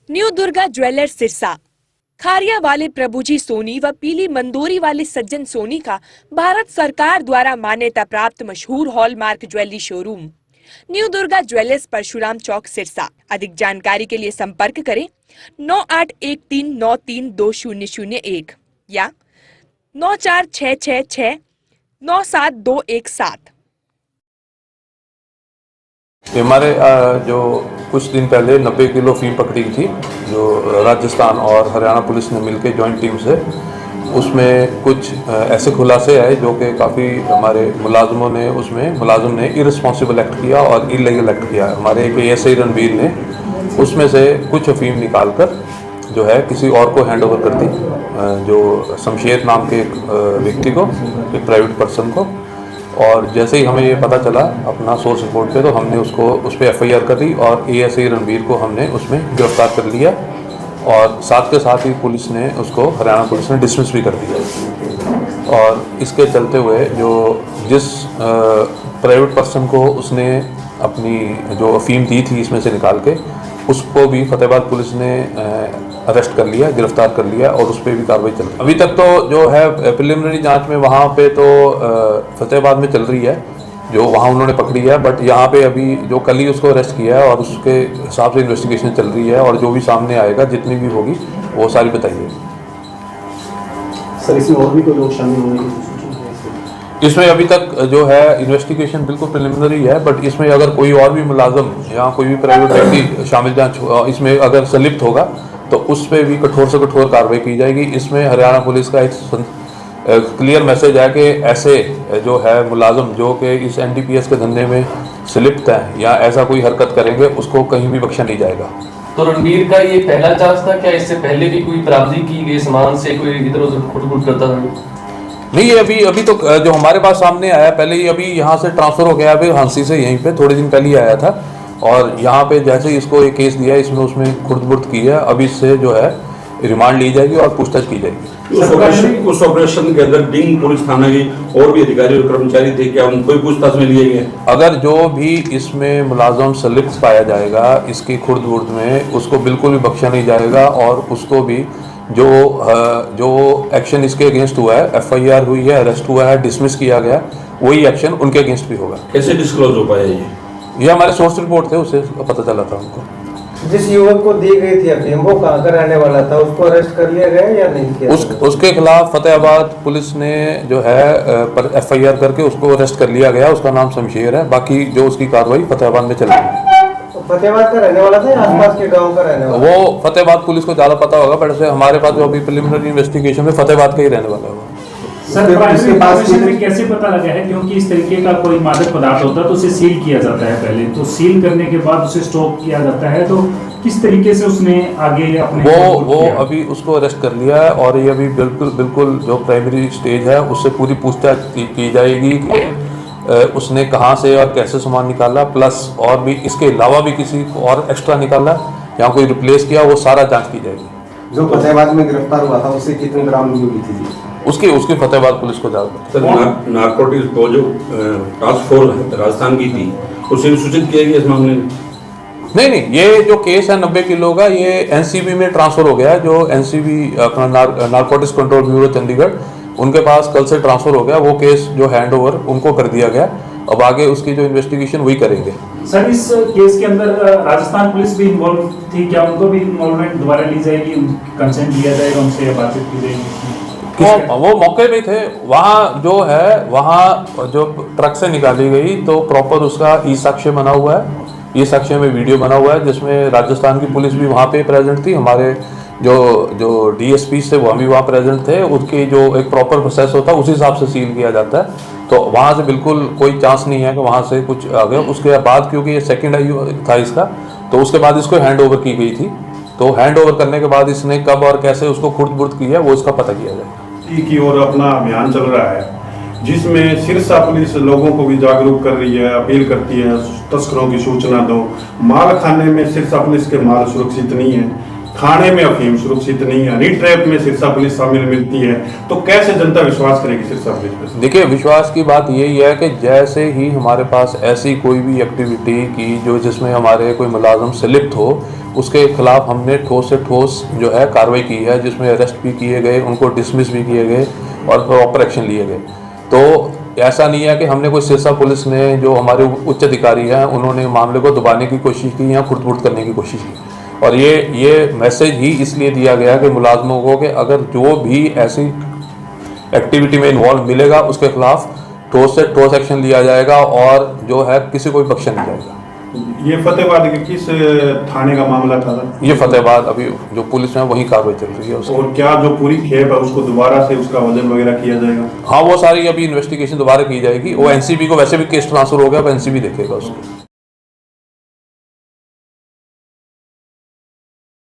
New Durga jewellers Sirsa. Khariya वाले प्रभुजी सोनी व पीली मंदोरी वाले सज्जन सोनी का भारत सरकार द्वारा मान्यता प्राप्त मशहूर hallmark jewellery showroom new Durga jewellers Parshuram Chowk Sirsa. अधिक जानकारी के लिए संपर्क करें 9813932001 या 9466697217। हमारे जो कुछ दिन पहले 90 किलो अफीम पकड़ी थी, जो राजस्थान और हरियाणा पुलिस ने मिलकर जॉइंट टीम से, उसमें कुछ ऐसे खुलासे आए जो कि काफ़ी हमारे मुलाजिम ने इररिस्पॉन्सिबल एक्ट किया और इलीगल एक्ट किया। हमारे एक ASI रणवीर ने उसमें से कुछ अफीम निकाल कर जो है किसी और को हैंड ओवर कर दी, जो शमशेर नाम के एक व्यक्ति को, एक प्राइवेट पर्सन को। और जैसे ही हमें ये पता चला अपना सोर्स रिपोर्ट पे, तो हमने उस पर FIR कर दी और ASI रणवीर को हमने उसमें गिरफ्तार कर लिया और साथ के साथ ही पुलिस ने उसको, हरियाणा पुलिस ने डिसमिस भी कर दिया। और इसके चलते हुए जिस प्राइवेट पर्सन को उसने अपनी जो अफीम दी थी इसमें से निकाल के, उसको भी फतेहाबाद पुलिस ने अरेस्ट कर लिया, गिरफ्तार कर लिया और उस पर भी कार्रवाई चल रही है। अभी तक तो जो है प्रिलिमिनरी जांच में वहाँ पे तो फतेहाबाद में चल रही है, जो वहाँ उन्होंने पकड़ी है, बट यहाँ पे अभी जो कल ही उसको अरेस्ट किया है और उसके हिसाब से इन्वेस्टिगेशन चल रही है और जो भी सामने आएगा, जितनी भी होगी वो सारी बताइए। सर, इसमें और भी कोई लोग शामिल होने की? इसमें अभी तक जो है इन्वेस्टिगेशन बिल्कुल प्रिलिमिनरी है, बट इसमें अगर कोई और भी मुलाजम या कोई भी प्राइवेट व्यक्ति शामिल इसमें अगर संलिप्त होगा तो उस पर भी कठोर से कठोर कार्रवाई की जाएगी। इसमें हरियाणा पुलिस का एक क्लियर मैसेज है कि ऐसे जो है मुलाजम जो कि इस NDPS के धंधे में संलिप्त हैं या ऐसा कोई हरकत करेंगे, उसको कहीं भी बख्शा नहीं जाएगा। तो रणवीर का ये पहला चांस था क्या? इससे पहले भी कोई बरामदी की गई सामान से कोई इधर उधर खुट करता था? नहीं, ये अभी तो जो हमारे पास सामने आया, पहले ही अभी यहाँ से ट्रांसफ़र हो गया, अभी हांसी से यहीं पे थोड़े दिन पहले ही आया था और यहाँ पे जैसे ही इसको एक केस दिया, इसमें उसमें खुर्द-बुर्द की है। अभी इससे जो है रिमांड ली जाएगी और पूछताछ की जाएगी। उस ऑपरेशन के अंदर डिंग पुलिस थाना की और भी अधिकारी और कर्मचारी थे, क्या उनको भी पूछताछ में लिए गए? अगर जो भी इसमें मुलाजम संलिप्त पाया जाएगा इसकी खुर्द-बुर्द में, उसको बिल्कुल भी बख्शा नहीं जाएगा और उसको भी जो एक्शन इसके अगेंस्ट हुआ है, FIR हुई है, अरेस्ट हुआ है, डिसमिस किया गया, वही एक्शन उनके अगेंस्ट भी होगा। कैसे डिस्क्लोज हो पाया ये हमारे सोर्स रिपोर्ट थे, उससे पता चला था हमको। जिस युवक को दी गई थी अफीम, वो कहाँ का रहने वाला था? उसको अरेस्ट कर लिया गया या नहीं किया? उसके खिलाफ फतेहाबाद पुलिस ने जो है FIR करके उसको अरेस्ट कर लिया गया। उसका नाम शमशेर है। बाकी जो उसकी कार्रवाई फतेहाबाद में चल रही है। फतेहाबाद का रहने वाला था या आसपास के गांव का रहने वाला? वो फतेहाबाद पुलिस को ज़्यादा पता होगा, बट से हमारे पास जो अभी प्रिलिमिनरी इन्वेस्टिगेशन में फतेहाबाद का ही रहने वाला है। सर, प्राइमरी इन्फॉर्मेशन में कैसे पता लगा है? क्योंकि इस तरीके का कोई मादक पदार्थ होता है तो उसे सील किया जाता है पहले, तो सील करने के बाद उसे स्टॉक किया जाता है, तो किस तरीके से उसने आगे अपने वो अभी उसको अरेस्ट कर लिया है और ये अभी बिल्कुल जो प्राइमरी स्टेज है उससे पूरी पूछताछ की जाएगी कि उसने कहाँ से और कैसे सामान निकाला, प्लस और भी इसके अलावा भी किसी को और एक्स्ट्रा निकाला या कोई रिप्लेस किया, वो सारा जांच की जाएगी। जो फतेहाबाद में गिरफ्तार हुआ था उससे कितने ग्राम मिली थी? उसकी फतेहाबाद पुलिस को ज्यादा। नारकोटिक्स को जो टास्क फोर्स राजस्थान की थी, उसे सूचित किया गया इस मामले में? नहीं, ये जो केस है 90 किलो का, ये NCB में ट्रांसफर हो गया है। जो NCB अपना नारकोटिक्स कंट्रोल ब्यूरो चंडीगढ़, उनके पास कल से ट्रांसफर हो गया। वो केस जो हैंड ओवर उनको कर दिया गया। अब आगे उसकी जो इन्वेस्टिगेशन वही करेंगे। सर, इस केस के अंदर राजस्थान पुलिस भी इन्वॉल्व थी क्या? उनको भी इन्वॉल्वमेंट दोबारा ली जाएगी, कंसेंट लिया जाएगा उनसे, बातचीत की जाएगी? वो मौके पे थे। वहाँ जो ट्रक से निकाली गई तो प्रॉपर उसका ई-साक्ष्य बना हुआ है। ई-साक्ष्य में वीडियो बना हुआ है जिसमें राजस्थान की पुलिस भी वहाँ पे प्रेजेंट थी। हमारे जो DSP से वो भी वहाँ प्रेजेंट थे। उसकी जो एक प्रॉपर प्रोसेस होता है उसी हिसाब से सील किया जाता है। तो वहाँ से बिल्कुल कोई चांस नहीं है कि वहाँ से कुछ आ गया। उसके बाद क्योंकि ये सेकेंड आई था इसका, तो उसके बाद इसको हैंड ओवर की गई थी। तो हैंड ओवर करने के बाद इसने कब और कैसे उसको खुर्द-बुर्द किया, वो इसका पता किया जाएगा। की ओर अपना अभियान चल रहा है जिसमें सिरसा पुलिस लोगों को भी जागरूक कर रही है, अपील करती है तस्करों की सूचना दो। माल खाने में सिरसा पुलिस के माल सुरक्षित नहीं है, खाने में अफीम सुरक्षित नहीं है, हनी ट्रैप में सिरसा पुलिस शामिल मिलती है। तो कैसे जनता विश्वास करेगी सिरसा पुलिस पर? देखिए, विश्वास की बात यही है कि जैसे ही हमारे पास ऐसी कोई भी एक्टिविटी की जो जिसमें हमारे कोई मुलाजम संलिप्त हो, उसके खिलाफ हमने ठोस से ठोस जो है कार्रवाई की है, जिसमें अरेस्ट भी किए गए, उनको डिसमिस भी किए गए और प्रॉपर एक्शन लिए गए। तो ऐसा नहीं है कि हमने कोई सिरसा पुलिस ने जो हमारे उच्च अधिकारी हैं उन्होंने मामले को दबाने की कोशिश की या खुरद-बुर्द करने की कोशिश की। और ये मैसेज ही इसलिए दिया गया कि मुलाजमों को कि अगर जो भी ऐसी एक्टिविटी में इन्वॉल्व मिलेगा उसके खिलाफ ठोस से ठोस एक्शन लिया जाएगा और जो है किसी को भी बख्शा नहीं जाएगा। ये फतेहाबाद के किस थाने का मामला था सर? ये फतेहाबाद अभी जो पुलिस में वहीं कार्रवाई चल रही है उसकी। और क्या जो पूरी खेप है उसको दोबारा से उसका वजन वगैरह किया जाएगा? हाँ, वो सारी अभी इन्वेस्टिगेशन दोबारा की जाएगी। वो एनसीबी को वैसे भी केस ट्रांसफर हो गया, अब एनसीबी देखेगा उसको।